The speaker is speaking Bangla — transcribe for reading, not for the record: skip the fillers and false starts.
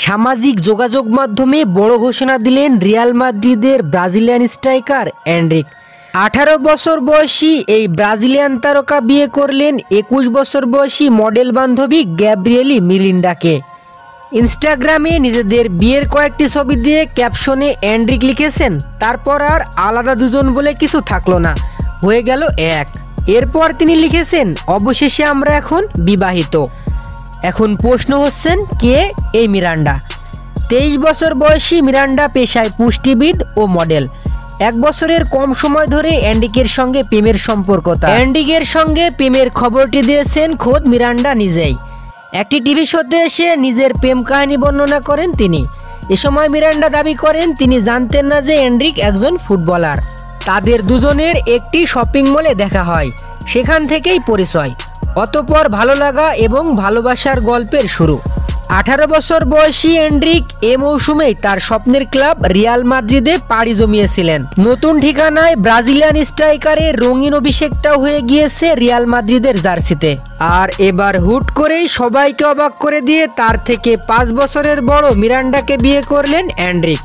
সামাজিক যোগাযোগ মাধ্যমে বড় ঘোষণা দিলেন রিয়াল মাদ্রিদের ব্রাজিলিয়ান স্ট্রাইকার এনরিক। 18 বছর বয়সী এই ব্রাজিলিয়ান তারকা বিয়ে করলেন 21 বছর বয়সী মডেল বান্ধবী গ্যাব্রিয়েলি মিলিন্ডাকে। ইনস্টাগ্রামে নিজেদের বিয়ের কয়েকটি ছবি দিয়ে ক্যাপশনে এনরিক লিখেছেন, তারপর আর আলাদা দুজন বলে কিছু থাকলো না, হয়ে গেল এক। এরপর তিনি লিখেছেন, অবশেষে আমরা এখন বিবাহিত। এখন প্রশ্ন হচ্ছেন, কে এই মিরান্ডা? 23 বছর বয়সী মিরান্ডা পেশায় পুষ্টিবিদ ও মডেল। 1 বছরের কম সময় ধরে এনরিকের সঙ্গে প্রেমের সম্পর্ক। এনরিকের সঙ্গে প্রেমের খবরটি দিয়েছেন খোদ মিরান্ডা নিজেই। একটি টিভি শোতে এসে নিজের প্রেম কাহিনী বর্ণনা করেন তিনি। এ সময় মিরান্ডা দাবি করেন তিনি জানতেন না যে এনরিক একজন ফুটবলার। তাদের দুজনের একটি শপিং মলে দেখা হয়, সেখান থেকেই পরিচয়। অতঃপর ভালো লাগা এবং ভালোবাসার গল্পের শুরু। 18 বছর বয়সী এনরিক এ মৌসুমেই তার স্বপ্নের ক্লাব রিয়াল মাদ্রিদে পাড়ি জমিয়েছিলেন। নতুন ঠিকানায় ব্রাজিলিয়ান স্ট্রাইকারের রঙিন অভিষেকটাও হয়ে গিয়েছে রিয়াল মাদ্রিদের জার্সিতে। আর এবার হুট করেই সবাইকে অবাক করে দিয়ে তার থেকে 5 বছরের বড় মিরান্ডাকে বিয়ে করলেন এনরিক।